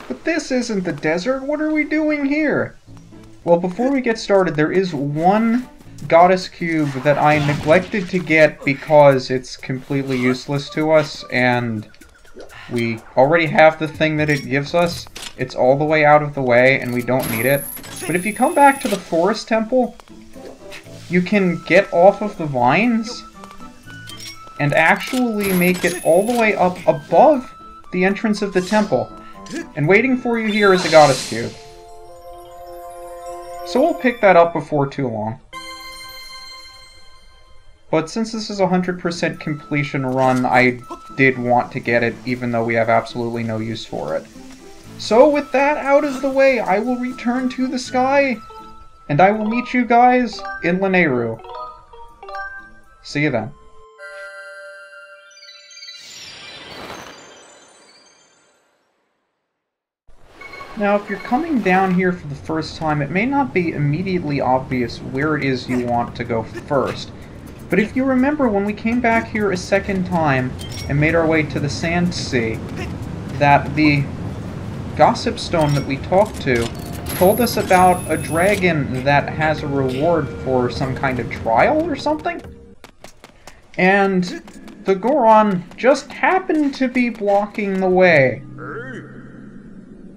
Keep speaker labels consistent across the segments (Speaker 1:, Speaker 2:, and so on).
Speaker 1: But this isn't the desert, what are we doing here? Well, before we get started, there is one goddess cube that I neglected to get because it's completely useless to us, and we already have the thing that it gives us. It's all the way out of the way, and we don't need it. But if you come back to the forest temple, you can get off of the vines and actually make it all the way up above the entrance of the temple. And waiting for you here is a goddess cube. So we'll pick that up before too long. But since this is a 100% completion run, I did want to get it, even though we have absolutely no use for it. So with that out of the way, I will return to the sky, and I will meet you guys in Lanayru. See you then. Now, if you're coming down here for the first time, it may not be immediately obvious where it is you want to go first. But if you remember when we came back here a second time and made our way to the Sand Sea, that the Gossip Stone that we talked to told us about a dragon that has a reward for some kind of trial or something? And the Goron just happened to be blocking the way.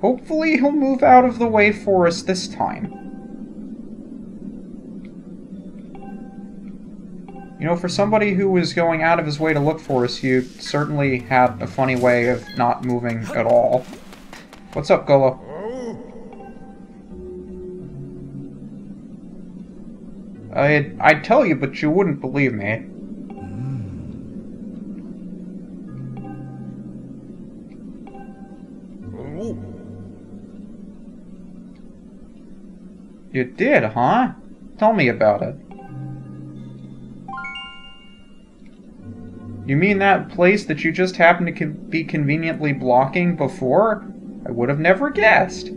Speaker 1: Hopefully he'll move out of the way for us this time. You know, for somebody who was going out of his way to look for us, you certainly had a funny way of not moving at all. What's up, Golo? I'd tell you, but you wouldn't believe me. You did, huh? Tell me about it. You mean that place that you just happened to be conveniently blocking before? I would have never guessed.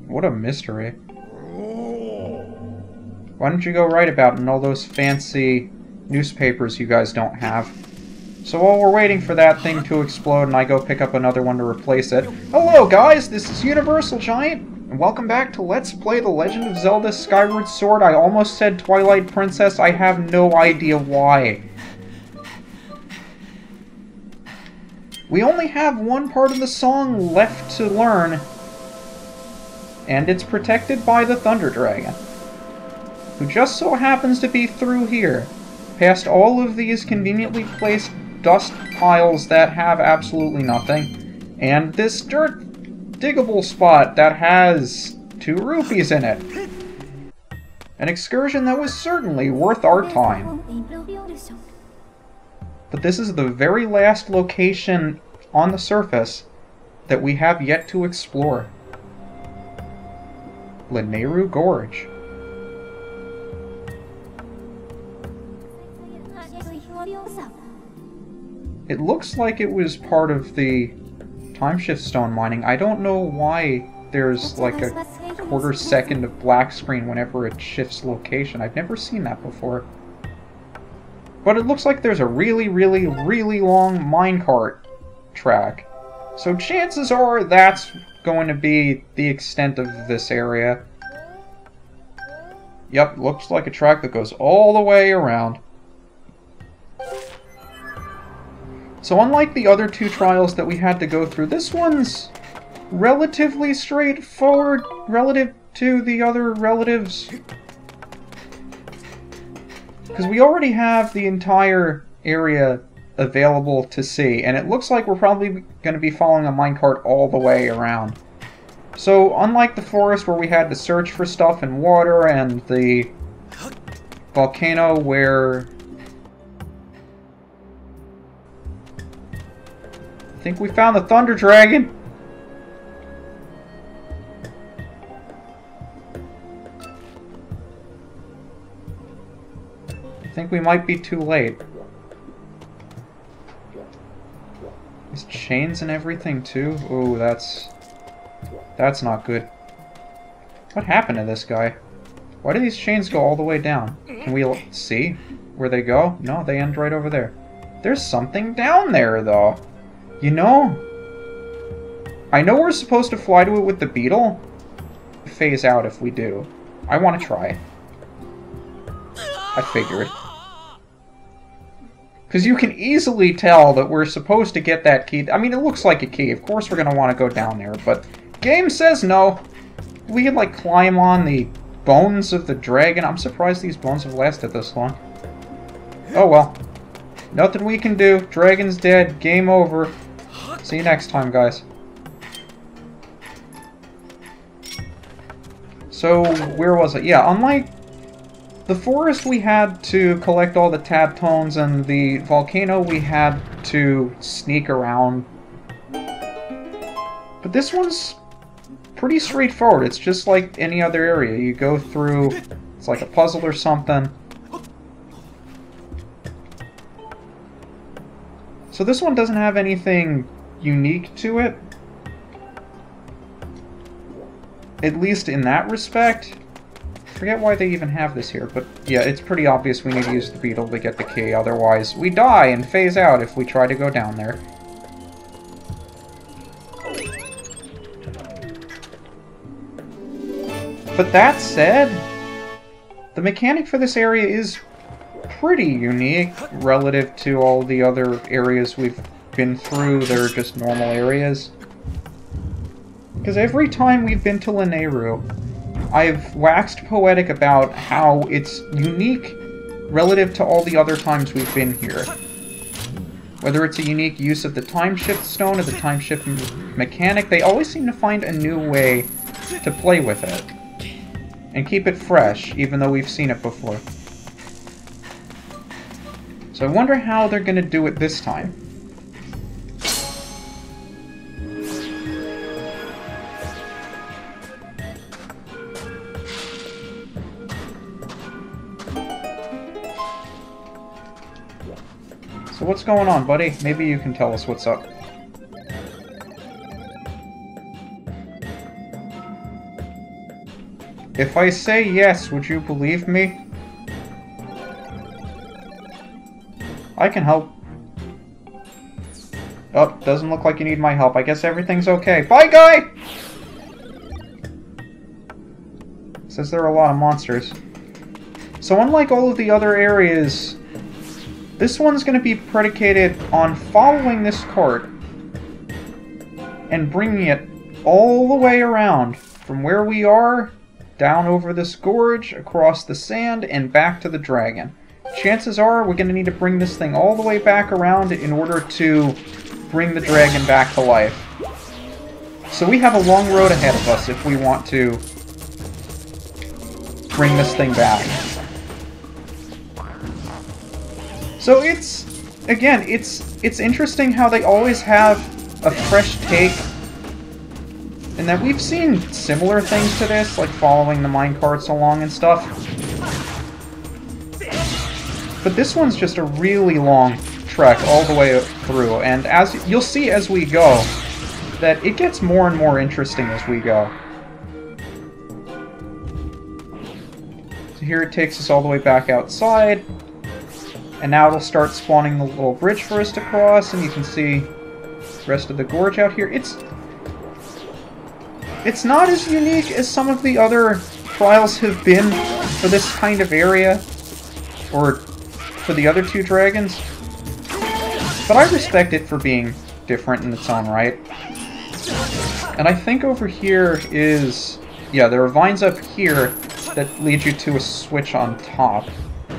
Speaker 1: What a mystery. Why don't you go write about it in all those fancy newspapers you guys don't have? So while we're waiting for that thing to explode and I go pick up another one to replace it... Hello guys, this is UniversalGiant, and welcome back to Let's Play The Legend of Zelda Skyward Sword. I almost said Twilight Princess, I have no idea why. We only have one part of the song left to learn, and it's protected by the Thunder Dragon, who just so happens to be through here, past all of these conveniently placed dust piles that have absolutely nothing, and this dirt diggable spot that has 2 rupees in it. An excursion that was certainly worth our time. But this is the very last location on the surface that we have yet to explore. Lanayru Gorge. It looks like it was part of the timeshift stone mining. I don't know why there's like a quarter second of black screen whenever it shifts location. I've never seen that before. But it looks like there's a really long minecart track. So chances are that's going to be the extent of this area. Yep, looks like a track that goes all the way around. So unlike the other 2 trials that we had to go through, this one's relatively straightforward relative to the other relatives. Because we already have the entire area available to see, and it looks like we're probably going to be following a minecart all the way around. So unlike the forest where we had to search for stuff in water, and the volcano where... I think we found the Thunder Dragon! I think we might be too late. These chains and everything too? Ooh, that's not good. What happened to this guy? Why do these chains go all the way down? Can we see where they go? No, they end right over there. There's something down there, though. You know, I know we're supposed to fly to it with the beetle. Phase out if we do. I want to try. I figured. Because you can easily tell that we're supposed to get that key. I mean, it looks like a key. Of course we're going to want to go down there, but game says no. We can, like, climb on the bones of the dragon. I'm surprised these bones have lasted this long. Oh, well. Nothing we can do. Dragon's dead. Game over. See you next time, guys. So, where was it? Yeah, unlike the forest, we had to collect all the tadpoles, and the volcano, we had to sneak around. But this one's pretty straightforward. It's just like any other area. You go through, it's like a puzzle or something. So this one doesn't have anything unique to it. At least in that respect. I forget why they even have this here, but yeah, it's pretty obvious we need to use the beetle to get the key, otherwise we die and phase out if we try to go down there. But that said, the mechanic for this area is pretty unique relative to all the other areas we've been through that are just normal areas. Because every time we've been to Lanayru, I've waxed poetic about how it's unique relative to all the other times we've been here. Whether it's a unique use of the time shift stone or the time shift mechanic, they always seem to find a new way to play with it. And keep it fresh, even though we've seen it before. So I wonder how they're going to do it this time. So what's going on, buddy? Maybe you can tell us what's up. If I say yes, would you believe me? I can help. Oh, doesn't look like you need my help. I guess everything's okay. Bye, guy! Says there are a lot of monsters. So unlike all of the other areas, this one's going to be predicated on following this cart and bringing it all the way around from where we are, down over this gorge, across the sand, and back to the dragon. Chances are we're going to need to bring this thing all the way back around in order to bring the dragon back to life. So we have a long road ahead of us if we want to bring this thing back. So it's, again, it's interesting how they always have a fresh take, and that we've seen similar things to this, like following the minecarts along and stuff. But this one's just a really long trek all the way through, and as you'll see as we go, that it gets more and more interesting as we go. So here it takes us all the way back outside. And now it'll start spawning the little bridge for us to cross, and you can see the rest of the gorge out here. It's not as unique as some of the other trials have been for this kind of area, or for the other two dragons. But I respect it for being different in its own right. And I think over here is... yeah, there are vines up here that lead you to a switch on top,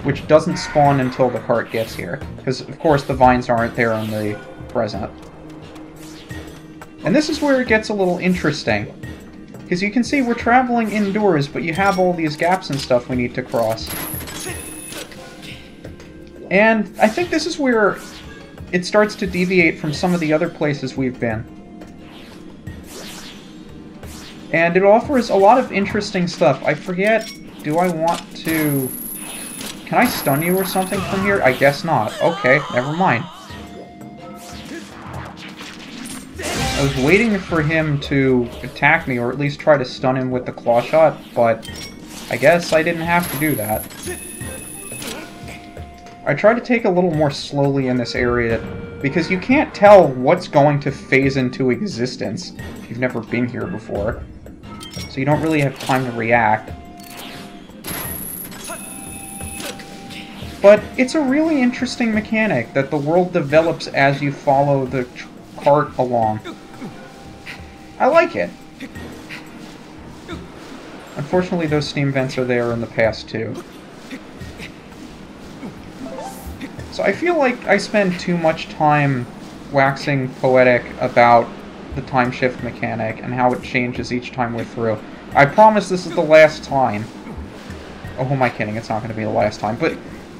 Speaker 1: which doesn't spawn until the cart gets here. Because, of course, the vines aren't there on the present. And this is where it gets a little interesting. Because you can see we're traveling indoors, but you have all these gaps and stuff we need to cross. And I think this is where it starts to deviate from some of the other places we've been. And it offers a lot of interesting stuff. I forget, do I want to... can I stun you or something from here? I guess not. Okay, never mind. I was waiting for him to attack me, or at least try to stun him with the claw shot, but I guess I didn't have to do that. I try to take a little more slowly in this area, because you can't tell what's going to phase into existence if you've never been here before. So you don't really have time to react. But it's a really interesting mechanic that the world develops as you follow the cart along. I like it. Unfortunately, those steam vents are there in the past, too. So I feel like I spend too much time waxing poetic about the time shift mechanic and how it changes each time we're through. I promise this is the last time. Oh, who am I kidding? It's not going to be the last time. But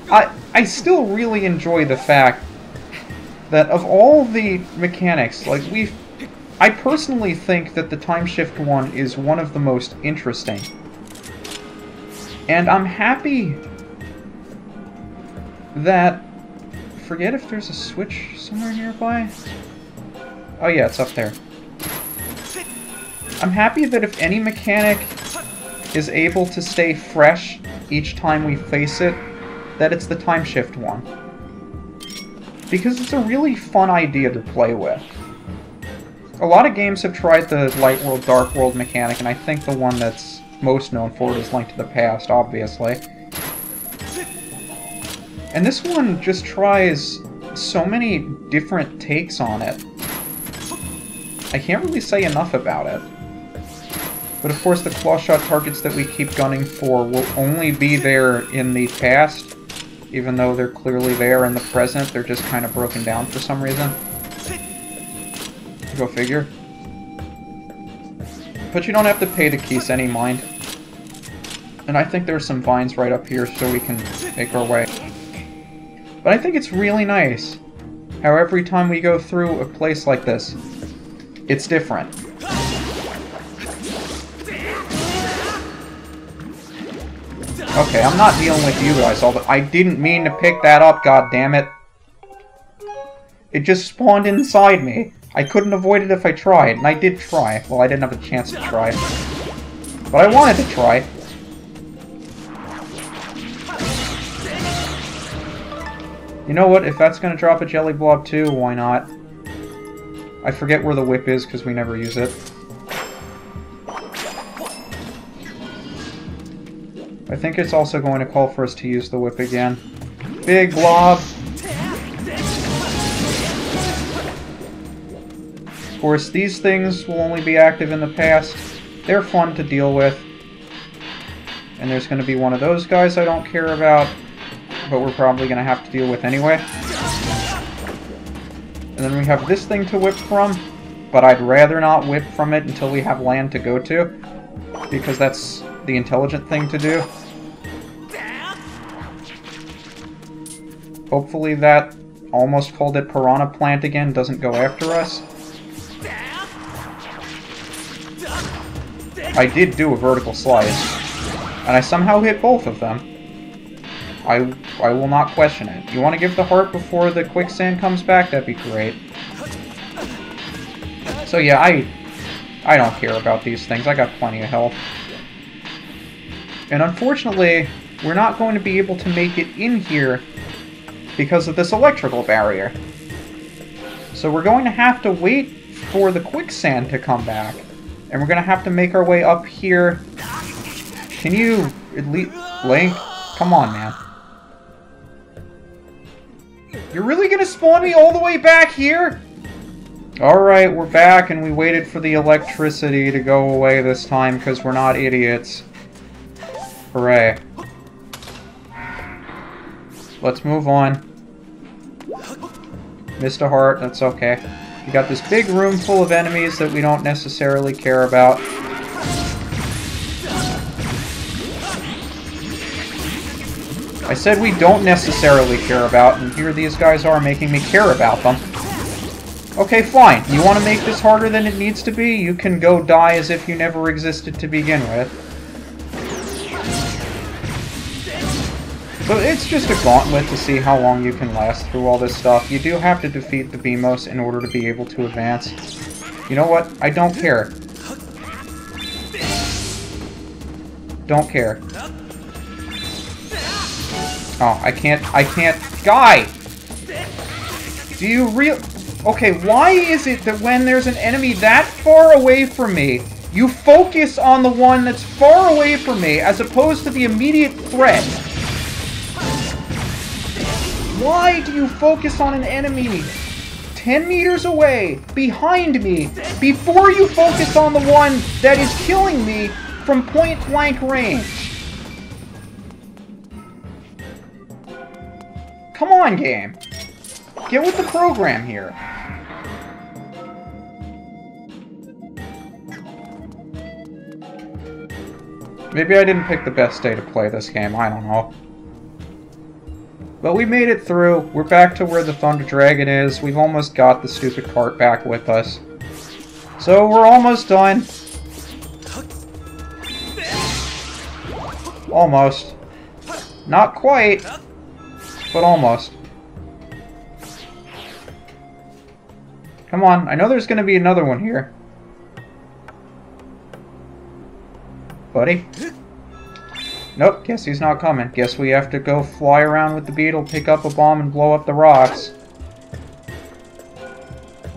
Speaker 1: I still really enjoy the fact that of all the mechanics, like I personally think that the time shift one is one of the most interesting. And I'm happy that... Forget if there's a switch somewhere nearby. Oh yeah, it's up there. I'm happy that if any mechanic is able to stay fresh each time we face it, that it's the time shift one. Because it's a really fun idea to play with. A lot of games have tried the light world, dark world mechanic, and I think the one that's most known for it is Link to the Past, obviously. And this one just tries so many different takes on it. I can't really say enough about it. But of course the claw shot targets that we keep gunning for will only be there in the past, even though they're clearly there in the present. They're just kind of broken down for some reason. Go figure. But you don't have to pay to keys any mind. And I think there's some vines right up here so we can make our way. But I think it's really nice how every time we go through a place like this, it's different. Okay, I'm not dealing with you guys all, but I didn't mean to pick that up, goddammit. It just spawned inside me. I couldn't avoid it if I tried, and I did try. Well, I didn't have a chance to try. But I wanted to try. You know what, if that's gonna drop a jelly blob too, why not? I forget where the whip is because we never use it. I think it's also going to call for us to use the whip again. Big blob! Of course, these things will only be active in the past. They're fun to deal with. And there's going to be one of those guys I don't care about, but we're probably going to have to deal with anyway. And then we have this thing to whip from, but I'd rather not whip from it until we have land to go to, because that's the intelligent thing to do. Hopefully that almost called it piranha plant again doesn't go after us. I did do a vertical slice, and I somehow hit both of them. I will not question it. You want to give the heart before the quicksand comes back? That'd be great. So yeah, I don't care about these things. I got plenty of health. And unfortunately, we're not going to be able to make it in here because of this electrical barrier. So we're going to have to wait for the quicksand to come back. And we're going to have to make our way up here. Can you at least... Link? Come on, man. You're really going to spawn me all the way back here? Alright, we're back and we waited for the electricity to go away this time because we're not idiots. Hooray. Let's move on. Missed a heart, that's okay. We got this big room full of enemies that we don't necessarily care about. I said we don't necessarily care about, and here these guys are making me care about them. Okay, fine. You want to make this harder than it needs to be? You can go die as if you never existed to begin with. So it's just a gauntlet to see how long you can last through all this stuff. You do have to defeat the Beamos in order to be able to advance. You know what? I don't care. Don't care. Oh, I can't, Guy! Do you Okay, why is it that when there's an enemy that far away from me, you focus on the one that's far away from me, as opposed to the immediate threat? Why do you focus on an enemy 10 meters away, behind me, before you focus on the one that is killing me from point-blank range? Come on, game. Get with the program here. Maybe I didn't pick the best day to play this game, I don't know. But we made it through. We're back to where the Thunder Dragon is. We've almost got the stupid cart back with us. So we're almost done. Almost. Not quite, but almost. Come on, I know there's going to be another one here. Buddy? Nope, guess he's not coming. Guess we have to go fly around with the beetle, pick up a bomb, and blow up the rocks.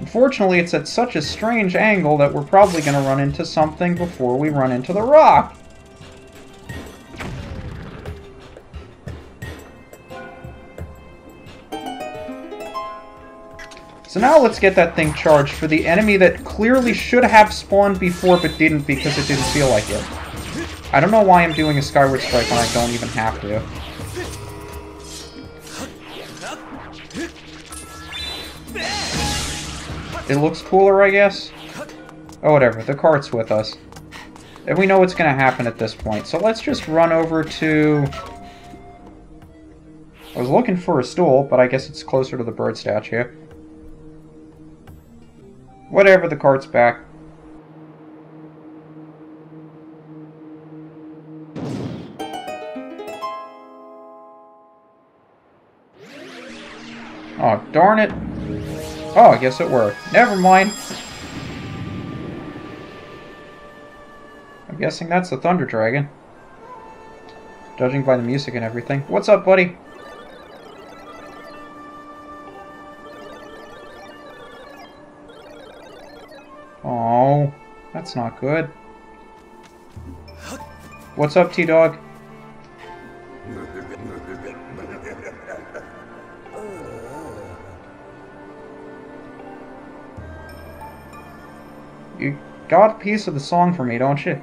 Speaker 1: Unfortunately, it's at such a strange angle that we're probably going to run into something before we run into the rock. So now let's get that thing charged for the enemy that clearly should have spawned before but didn't because it didn't feel like it. I don't know why I'm doing a Skyward Strike when I don't even have to. It looks cooler, I guess? Oh, whatever. The cart's with us. And we know what's going to happen at this point. So let's just run over to... I was looking for a stool, but I guess it's closer to the bird statue. Whatever, the cart's back. Oh, darn it. Oh, I guess it worked. Never mind. I'm guessing that's the Thunder Dragon. Judging by the music and everything. What's up, buddy? Oh, that's not good. What's up, T-Dog? You got a piece of the song for me, don't you?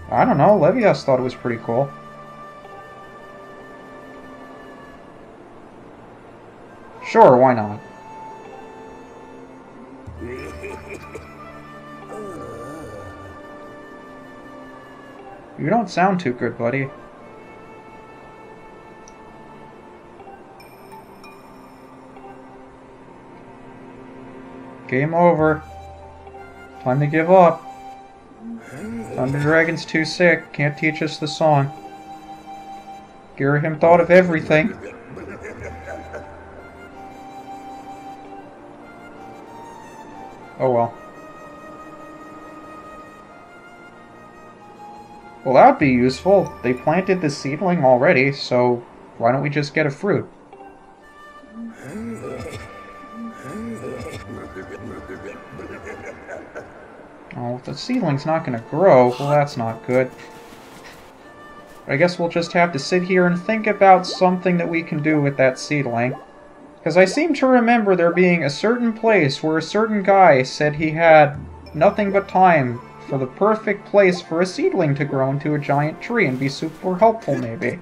Speaker 1: I don't know, Levias thought it was pretty cool. Sure, why not? You don't sound too good, buddy. Game over. Time to give up. Thunder Dragon's too sick. Can't teach us the song. Mayhem thought of everything. Oh well. Well, that'd be useful. They planted the seedling already, so why don't we just get a fruit? Oh, the seedling's not going to grow. Well, that's not good. I guess we'll just have to sit here and think about something that we can do with that seedling. Because I seem to remember there being a certain place where a certain guy said he had nothing but time for the perfect place for a seedling to grow into a giant tree and be super helpful, maybe.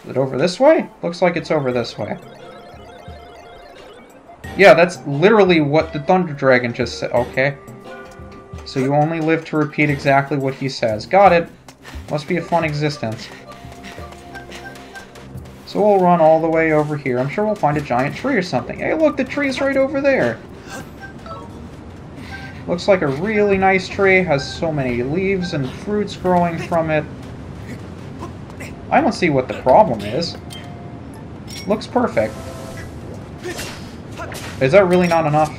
Speaker 1: Is it over this way? Looks like it's over this way. Yeah, that's literally what the Thunder Dragon just said. Okay. So you only live to repeat exactly what he says. Got it. Must be a fun existence. So we'll run all the way over here. I'm sure we'll find a giant tree or something. Hey, look, the tree's right over there. Looks like a really nice tree. Has so many leaves and fruits growing from it. I don't see what the problem is. Looks perfect. Is that really not enough?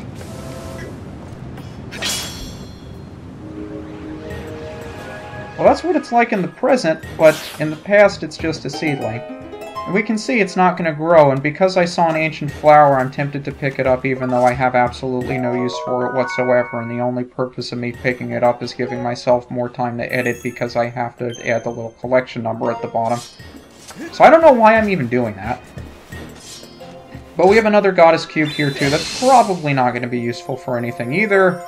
Speaker 1: Well, that's what it's like in the present, but in the past it's just a seedling. And we can see it's not going to grow, and because I saw an ancient flower, I'm tempted to pick it up even though I have absolutely no use for it whatsoever, and the only purpose of me picking it up is giving myself more time to edit because I have to add the little collection number at the bottom. So I don't know why I'm even doing that. But we have another goddess cube here too that's probably not going to be useful for anything either.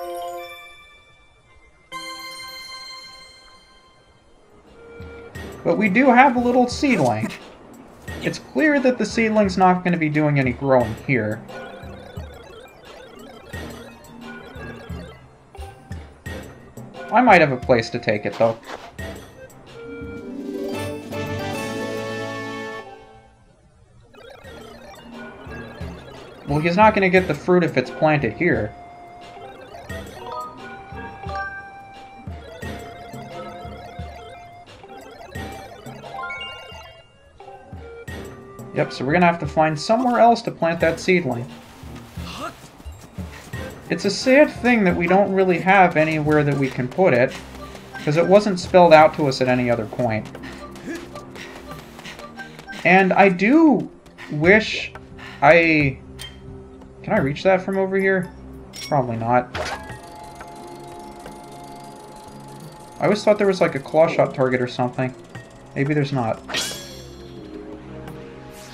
Speaker 1: But we do have a little seedling. It's clear that the seedling's not going to be doing any growing here. I might have a place to take it, though. Well, he's not going to get the fruit if it's planted here. Yep, so we're going to have to find somewhere else to plant that seedling. It's a sad thing that we don't really have anywhere that we can put it, because it wasn't spelled out to us at any other point. And I do wish I... Can I reach that from over here? Probably not. I always thought there was like a claw shot target or something. Maybe there's not.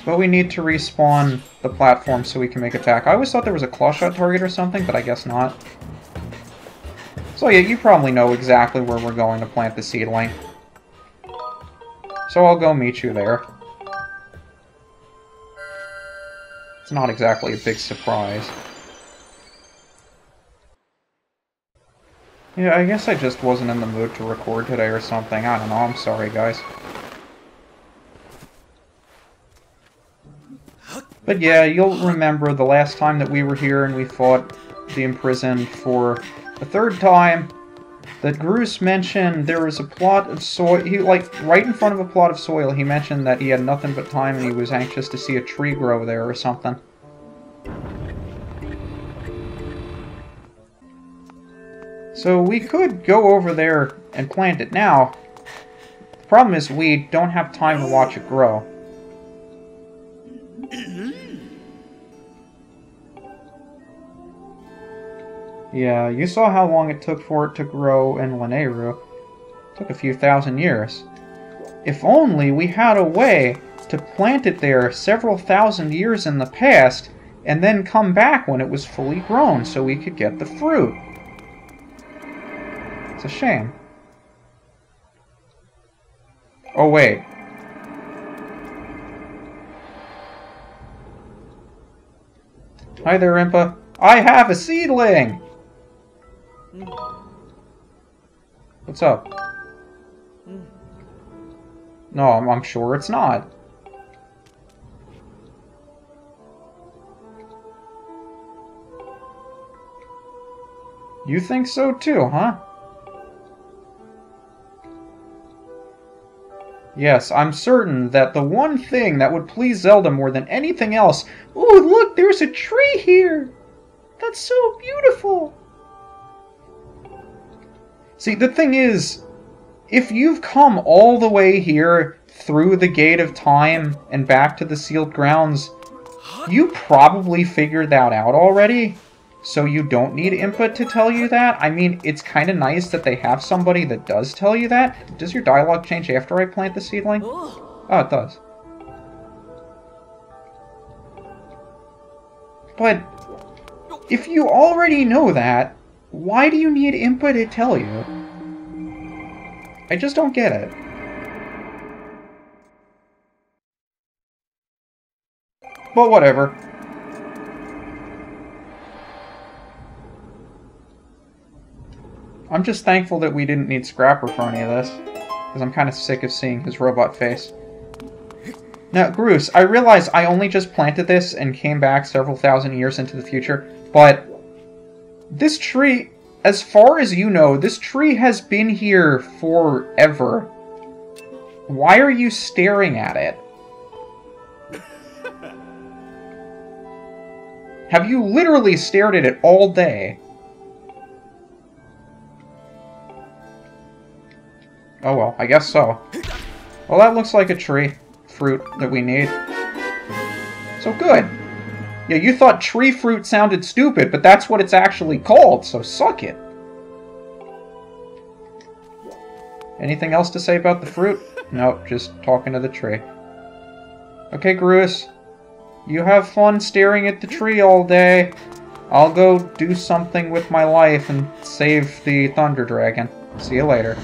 Speaker 1: But we need to respawn the platform so we can make it back. I always thought there was a claw shot target or something, but I guess not. So yeah, you probably know exactly where we're going to plant the seedling. So I'll go meet you there. It's not exactly a big surprise. Yeah, I guess I just wasn't in the mood to record today or something. I don't know, I'm sorry, guys. But yeah, you'll remember the last time that we were here and we fought the imprisoned for the third time, that Groose mentioned there was a plot of soil. He, like, right in front of a plot of soil, he mentioned that he had nothing but time and he was anxious to see a tree grow there or something. So we could go over there and plant it now. The problem is we don't have time to watch it grow. Yeah, you saw how long it took for it to grow in Lanayru. It took a few thousand years. If only we had a way to plant it there several thousand years in the past, and then come back when it was fully grown so we could get the fruit. It's a shame. Oh, wait. Hi there, Impa. I have a seedling! What's up? No, I'm sure it's not. You think so too, huh? Yes, I'm certain that the one thing that would please Zelda more than anything else... Ooh, look, there's a tree here! That's so beautiful! See, the thing is, if you've come all the way here through the Gate of Time and back to the Sealed Grounds, you probably figured that out already, so you don't need input to tell you that. I mean, it's kind of nice that they have somebody that does tell you that. Does your dialogue change after I plant the seedling? Oh, it does. But if you already know that, why do you need input to tell you? I just don't get it. But whatever. I'm just thankful that we didn't need Scrapper for any of this, because I'm kind of sick of seeing his robot face. Now, Groose, I realize I only just planted this and came back several thousand years into the future, but this tree, as far as you know, this tree has been here forever. Why are you staring at it? Have you literally stared at it all day? Oh well, I guess so. Well, that looks like a tree fruit that we need. So good. Yeah, you thought tree fruit sounded stupid, but that's what it's actually called, so suck it. Anything else to say about the fruit? Nope, just talking to the tree. Okay, Gruus. You have fun staring at the tree all day. I'll go do something with my life and save the Thunder Dragon. See you later.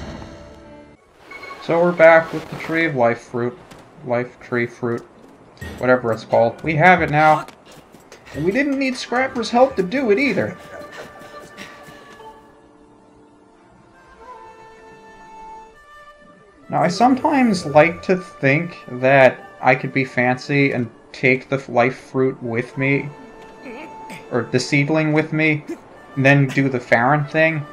Speaker 1: So we're back with the Tree of Life fruit. Life Tree fruit. Whatever it's called. We have it now. And we didn't need Scrapper's help to do it either. Now, I sometimes like to think that I could be fancy and take the life fruit with me, or the seedling with me, and then do the Farron thing.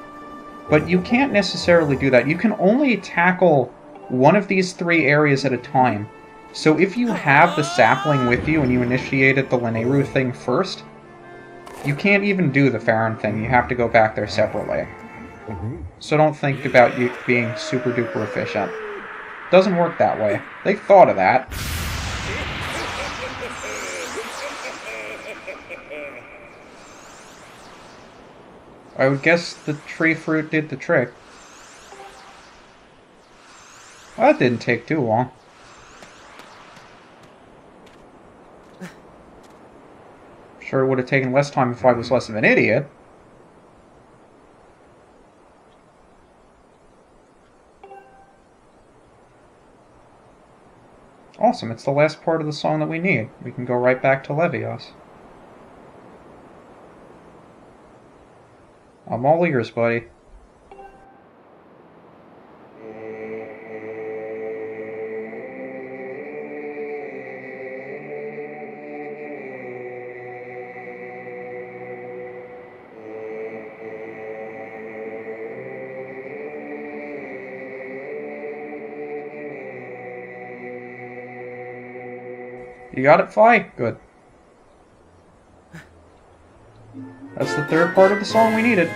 Speaker 1: But you can't necessarily do that. You can only tackle one of these 3 areas at a time. So if you have the sapling with you and you initiated the Lineru thing first, you can't even do the Farron thing. You have to go back there separately. So don't think about you being super duper efficient. Doesn't work that way. They thought of that. I would guess the tree fruit did the trick. Well, that didn't take too long. Sure, it would have taken less time if I was less of an idiot. Awesome, it's the last part of the song that we need. We can go right back to Levios. I'm all ears, buddy. You got it, Fi? Good. That's the 3rd part of the song we needed.